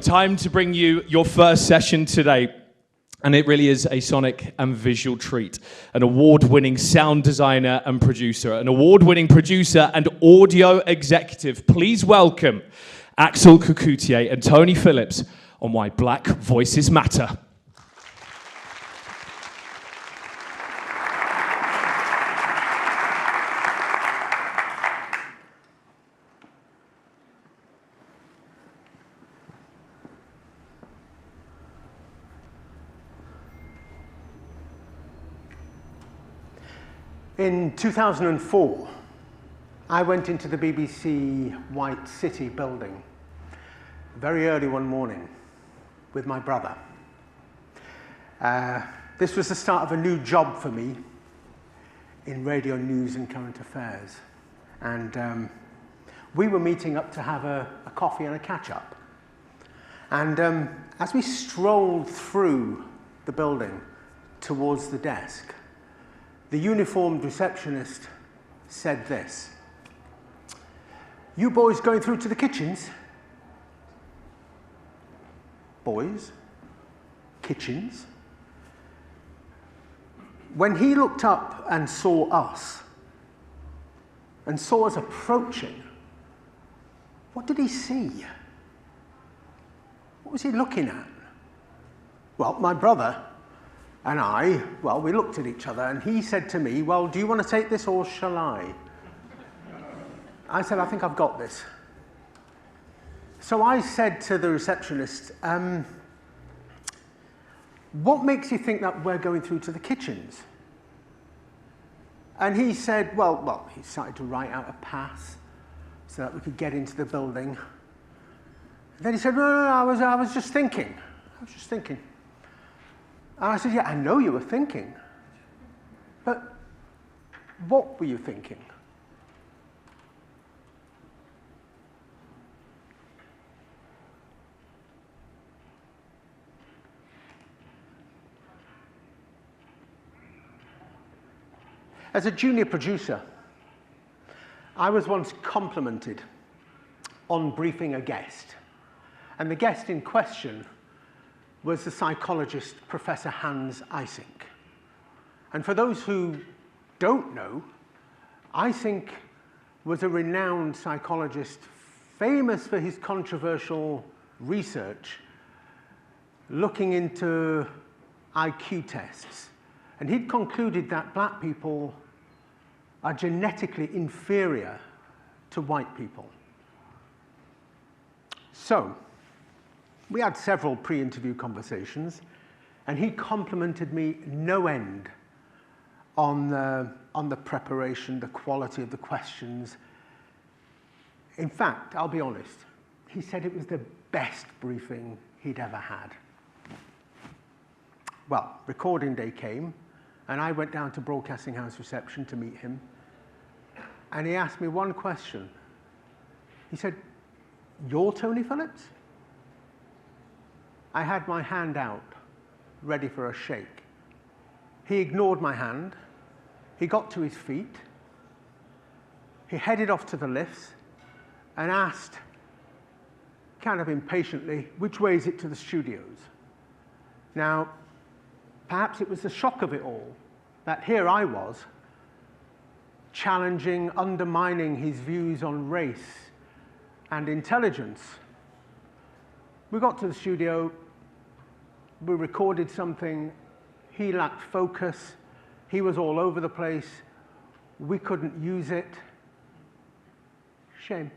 Time to bring you your first session today. And it really is a sonic and visual treat. An award-winning sound designer and producer, an award-winning producer and audio executive. Please welcome Axel Kacoutié and Tony Phillips on Why Black Voices Matter. In 2004, I went into the BBC White City building very early one morning with my brother. This was the start of a new job for me in radio news and current affairs. And we were meeting up to have a coffee and a catch-up. And as we strolled through the building towards the desk, the uniformed receptionist said this: "You boys going through to the kitchens?" Boys? Kitchens? When he looked up and saw us approaching, what did he see? What was he looking at? Well, my brother and I, we looked at each other, and he said to me, "Well, do you want to take this or shall I?" I said, "I think I've got this." So I said to the receptionist, "What makes you think that we're going through to the kitchens?" And he said, well, he started to write out a pass so that we could get into the building. And then he said, no, I was just thinking. And I said, "Yeah, I know you were thinking. But what were you thinking?" As a junior producer, I was once complimented on briefing a guest. And the guest in question was the psychologist, Professor Hans Eysenck. And for those who don't know, Eysenck was a renowned psychologist, famous for his controversial research looking into IQ tests. And he'd concluded that black people are genetically inferior to white people. So, we had several pre-interview conversations, and he complimented me no end on the preparation, the quality of the questions. In fact, I'll be honest, he said it was the best briefing he'd ever had. Well, recording day came, and I went down to Broadcasting House reception to meet him, and he asked me one question. He said, "You're Tony Phillips?" I had my hand out, ready for a shake. He ignored my hand. He got to his feet. He headed off to the lifts and asked, kind of impatiently, "Which way is it to the studios?" Now, perhaps it was the shock of it all, that here I was, challenging, undermining his views on race and intelligence. We got to the studio, we recorded something, he lacked focus, he was all over the place, we couldn't use it. Shame.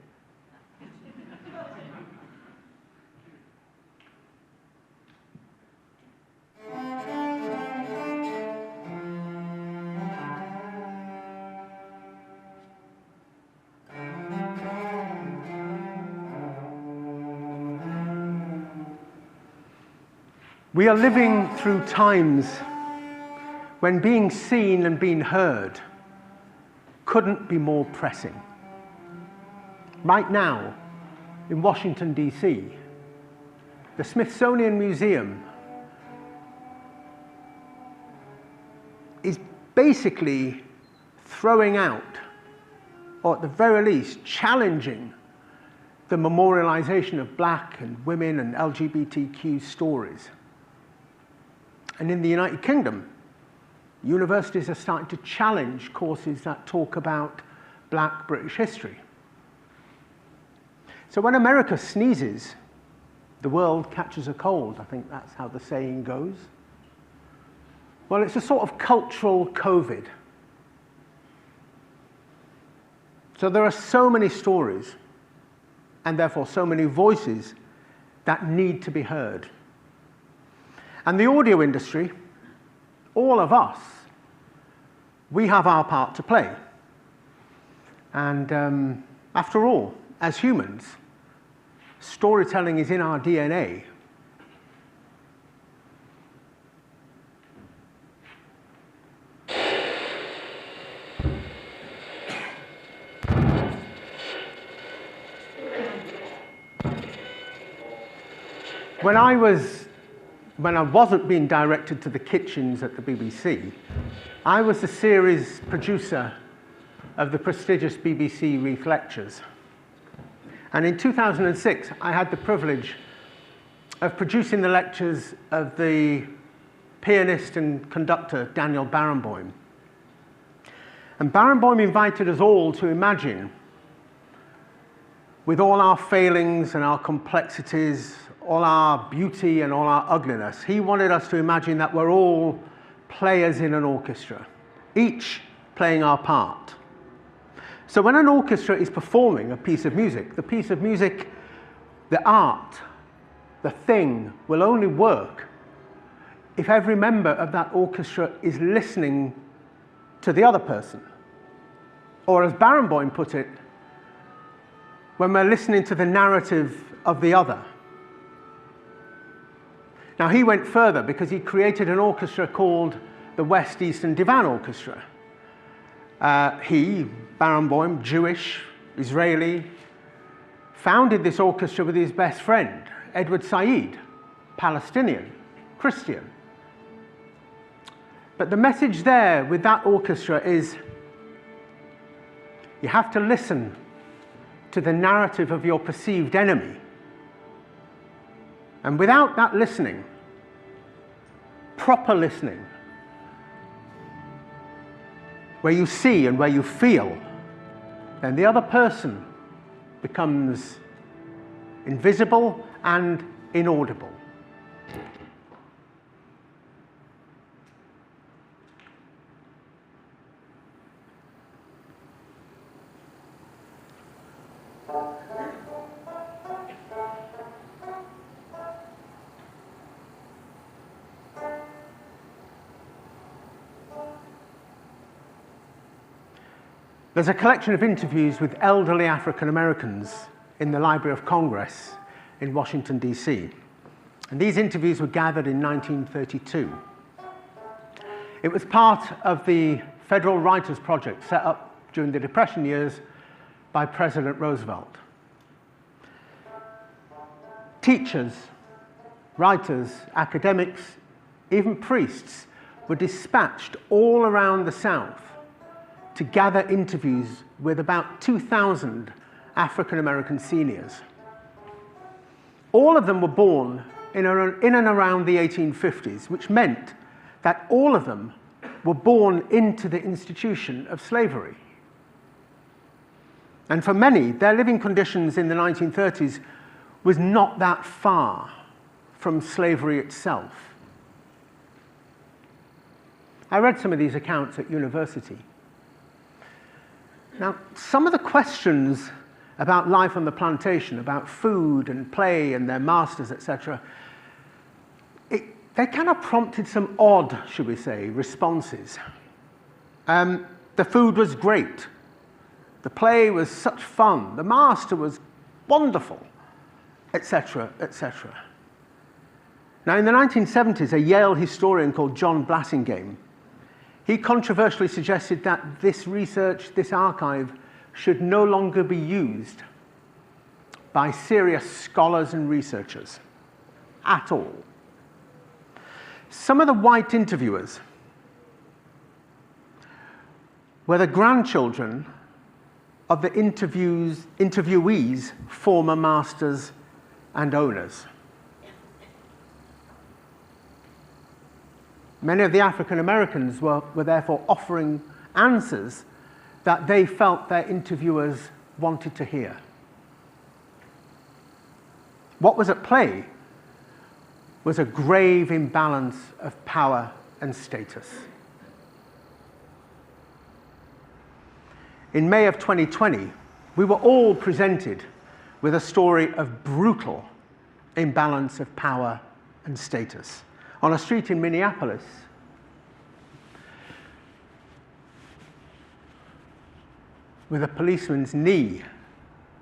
We are living through times when being seen and being heard couldn't be more pressing. Right now, in Washington, D.C., the Smithsonian Museum is basically throwing out, or at the very least, challenging the memorialization of black and women and LGBTQ stories. And in the United Kingdom, universities are starting to challenge courses that talk about black British history. So when America sneezes, the world catches a cold. I think that's how the saying goes. Well, it's a sort of cultural COVID. So there are so many stories, and therefore so many voices, that need to be heard. And the audio industry, all of us, we have our part to play. And after all, as humans, storytelling is in our DNA. When I wasn't being directed to the kitchens at the BBC, I was the series producer of the prestigious BBC Reef Lectures. And in 2006, I had the privilege of producing the lectures of the pianist and conductor Daniel Barenboim. And Barenboim invited us all to imagine, with all our failings and our complexities, all our beauty and all our ugliness, he wanted us to imagine that we're all players in an orchestra, each playing our part. So when an orchestra is performing a piece of music, the piece of music, the art, the thing will only work if every member of that orchestra is listening to the other person. Or as Barenboim put it, when we're listening to the narrative of the other. Now, he went further because he created an orchestra called the West Eastern Divan Orchestra. He, Barenboim, Jewish, Israeli, founded this orchestra with his best friend, Edward Said, Palestinian, Christian. But the message there with that orchestra is you have to listen to the narrative of your perceived enemy. And without that listening, proper listening, where you see and where you feel, then the other person becomes invisible and inaudible. There's a collection of interviews with elderly African Americans in the Library of Congress in Washington, D.C. And these interviews were gathered in 1932. It was part of the Federal Writers Project set up during the Depression years by President Roosevelt. Teachers, writers, academics, even priests were dispatched all around the South to gather interviews with about 2,000 African American seniors. All of them were born in and around the 1850s, which meant that all of them were born into the institution of slavery. And for many, their living conditions in the 1930s was not that far from slavery itself. I read some of these accounts at university. Now, some of the questions about life on the plantation, about food and play and their masters, etc., they kind of prompted some odd, should we say, responses. The food was great. The play was such fun. The master was wonderful, etc., etc. Now, in the 1970s, a Yale historian called John Blassingame, he controversially suggested that this research, this archive, should no longer be used by serious scholars and researchers at all. Some of the white interviewers were the grandchildren of the interviewees' former masters and owners. Many of the African Americans were therefore offering answers that they felt their interviewers wanted to hear. What was at play was a grave imbalance of power and status. In May of 2020, we were all presented with a story of brutal imbalance of power and status. On a street in Minneapolis, with a policeman's knee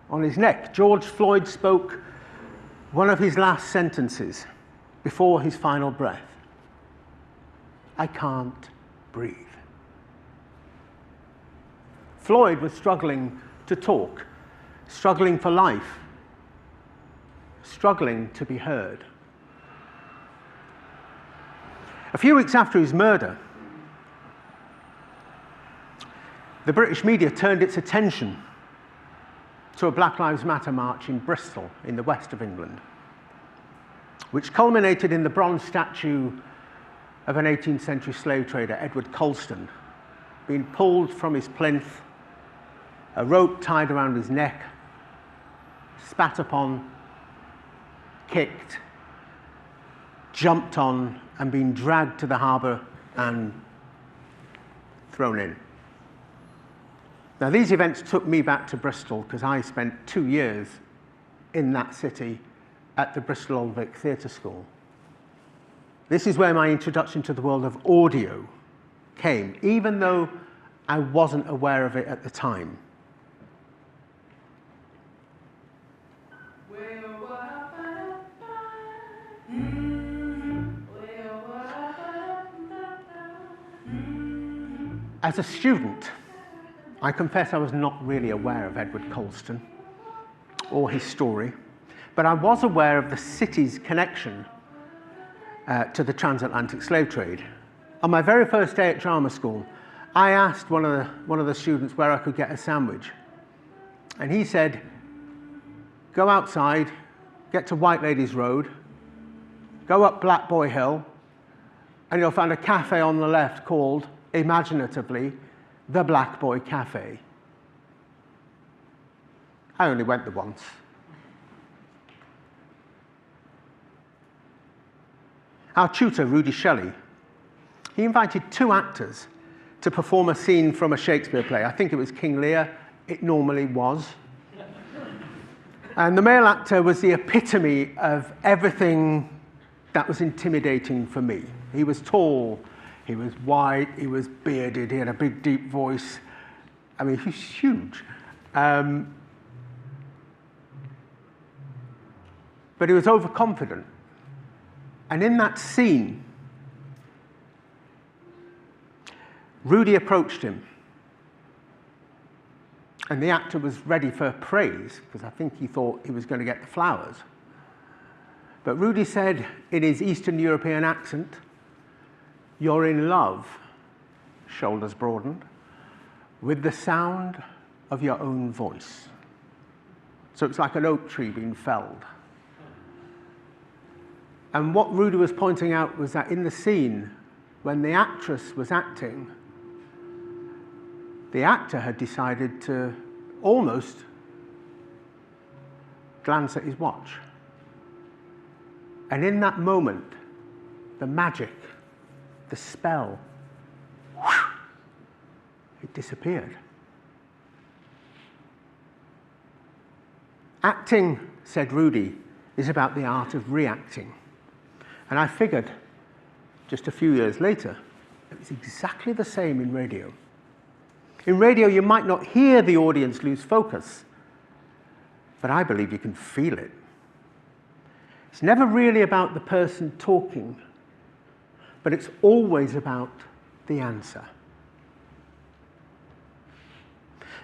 on his neck, George Floyd spoke one of his last sentences before his final breath. "I can't breathe." Floyd was struggling to talk, struggling for life, struggling to be heard. A few weeks after his murder, the British media turned its attention to a Black Lives Matter march in Bristol, in the west of England, which culminated in the bronze statue of an 18th century slave trader, Edward Colston, being pulled from his plinth, a rope tied around his neck, spat upon, kicked, jumped on, and being dragged to the harbour and thrown in. Now, these events took me back to Bristol because I spent 2 years in that city at the Bristol Old Vic Theatre School. This is where my introduction to the world of audio came, even though I wasn't aware of it at the time. As a student, I confess I was not really aware of Edward Colston or his story, but I was aware of the city's connection to the transatlantic slave trade. On my very first day at drama school, I asked one of the students where I could get a sandwich. And he said, "Go outside, get to White Ladies Road, go up Black Boy Hill, and you'll find a cafe on the left called, imaginatively, the Black Boy Cafe." I only went there once. Our tutor, Rudy Shelley, he invited 2 actors to perform a scene from a Shakespeare play. I think it was King Lear. It normally was. And the male actor was the epitome of everything that was intimidating for me. He was tall, he was white, he was bearded, he had a big, deep voice. I mean, he's huge. But he was overconfident. And in that scene, Rudy approached him. And the actor was ready for praise, because I think he thought he was going to get the flowers. But Rudy said, in his Eastern European accent, "You're in love," shoulders broadened, "with the sound of your own voice." So it's like an oak tree being felled. And what Rudy was pointing out was that in the scene, when the actress was acting, the actor had decided to almost glance at his watch. And in that moment, the magic, the spell, it disappeared. Acting, said Rudy, is about the art of reacting. And I figured, just a few years later, it was exactly the same in radio. In radio, you might not hear the audience lose focus, but I believe you can feel it. It's never really about the person talking, but it's always about the answer.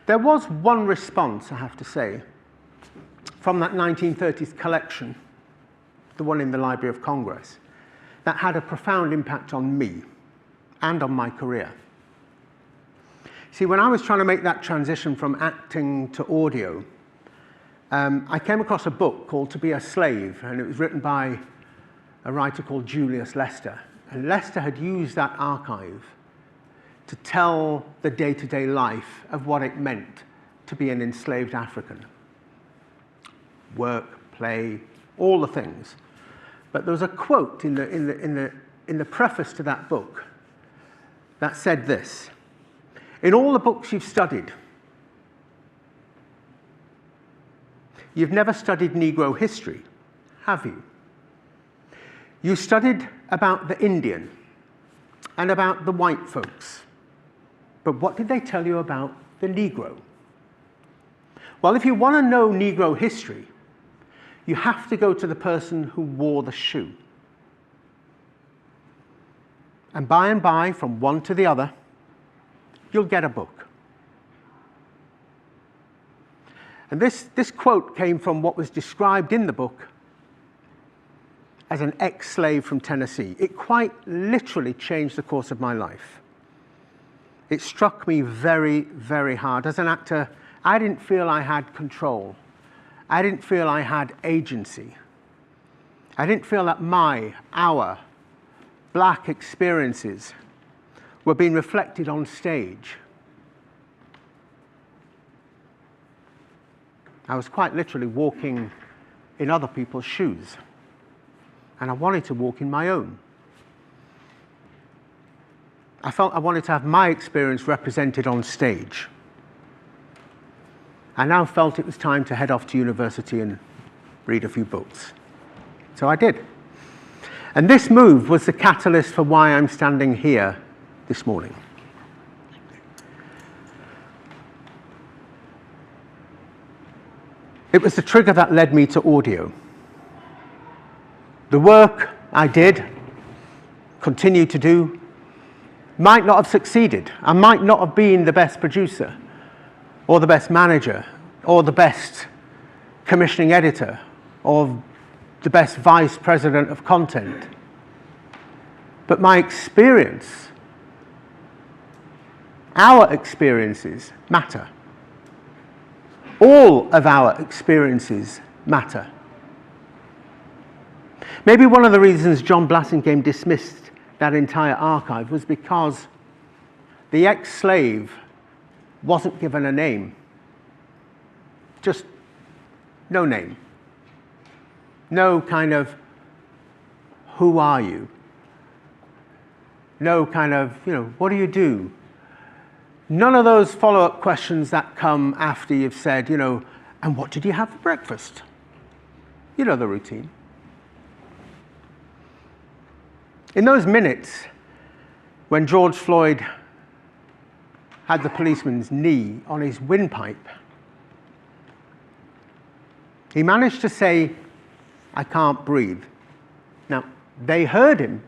There was one response, I have to say, from that 1930s collection, the one in the Library of Congress, that had a profound impact on me and on my career. See, when I was trying to make that transition from acting to audio, I came across a book called To Be a Slave, and it was written by a writer called Julius Lester. And Lester had used that archive to tell the day-to-day life of what it meant to be an enslaved African. Work, play, all the things. But there was a quote in the preface to that book that said this: "In all the books you've studied, you've never studied Negro history, have you? You studied about the Indian and about the white folks. But what did they tell you about the Negro? Well, if you want to know Negro history, you have to go to the person who wore the shoe. And by, from one to the other, you'll get a book." And this quote came from what was described in the book as an ex-slave from Tennessee. It quite literally changed the course of my life. It struck me very, very hard. As an actor, I didn't feel I had control. I didn't feel I had agency. I didn't feel that our black experiences were being reflected on stage. I was quite literally walking in other people's shoes, and I wanted to walk in my own. I felt I wanted to have my experience represented on stage. I now felt it was time to head off to university and read a few books. So I did. And this move was the catalyst for why I'm standing here this morning. It was the trigger that led me to audio. The work I did, continue to do, might not have succeeded. I might not have been the best producer, or the best manager, or the best commissioning editor, or the best vice president of content. But my experience, our experiences matter. All of our experiences matter. Maybe one of the reasons John Blassingame dismissed that entire archive was because the ex-slave wasn't given a name. Just no name. No kind of, who are you? No kind of, what do you do? None of those follow-up questions that come after you've said, and what did you have for breakfast? You know the routine. In those minutes when George Floyd had the policeman's knee on his windpipe, he managed to say, "I can't breathe." Now, they heard him,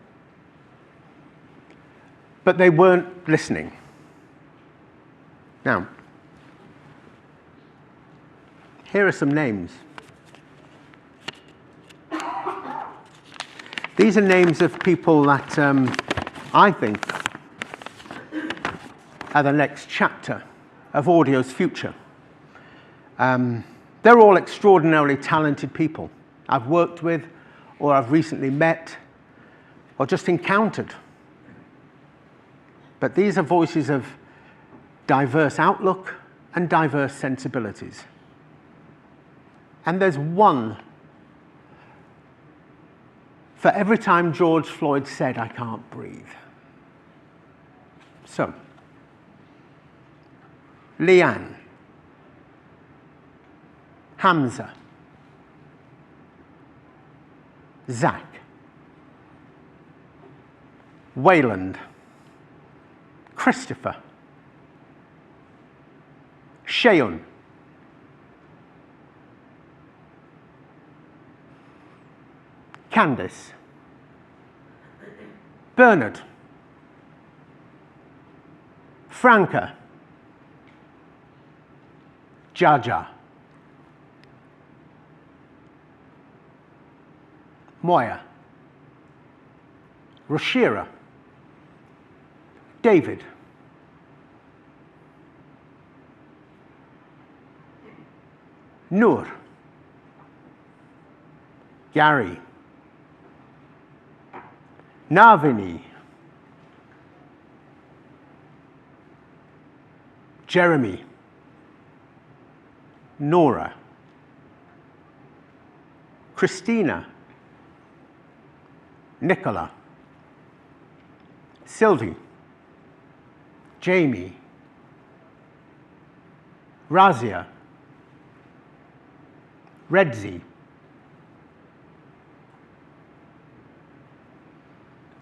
but they weren't listening. Now, here are some names. These are names of people that I think are the next chapter of audio's future. They're all extraordinarily talented people I've worked with, or I've recently met, or just encountered. But these are voices of diverse outlook and diverse sensibilities. And there's one for every time George Floyd said, "I can't breathe." So, Leanne, Hamza, Zach, Wayland, Christopher, Sheon, Candice, Bernard, Franca, Jaja, Moya, Rashira, David, Noor, Gary, Navini, Jeremy, Nora, Christina, Nicola, Sylvie, Jamie, Razia, Redzi,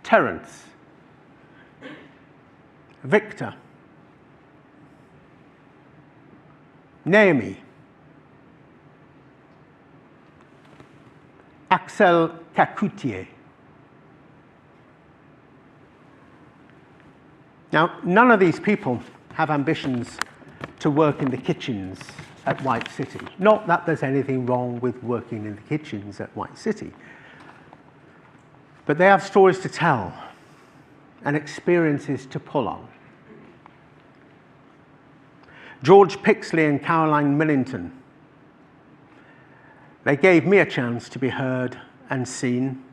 Terence, Victor, Naomi, Axel Kacoutié. Now, none of these people have ambitions to work in the kitchens at White City. Not that there's anything wrong with working in the kitchens at White City, but they have stories to tell and experiences to pull on. George Pixley and Caroline Millington, they gave me a chance to be heard and seen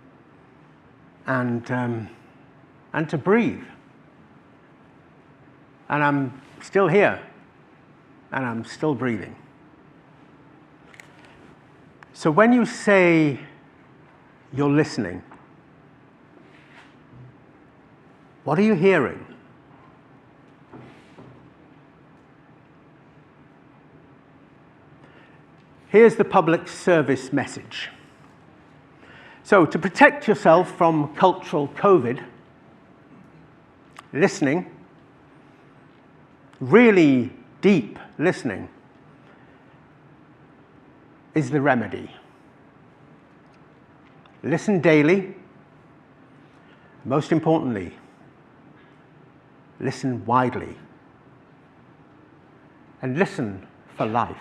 and to breathe. And I'm still here, and I'm still breathing. So when you say you're listening, what are you hearing? Here's the public service message. So to protect yourself from cultural COVID, listening, really deep listening, is the remedy. Listen daily. Most importantly, listen widely. And listen for life.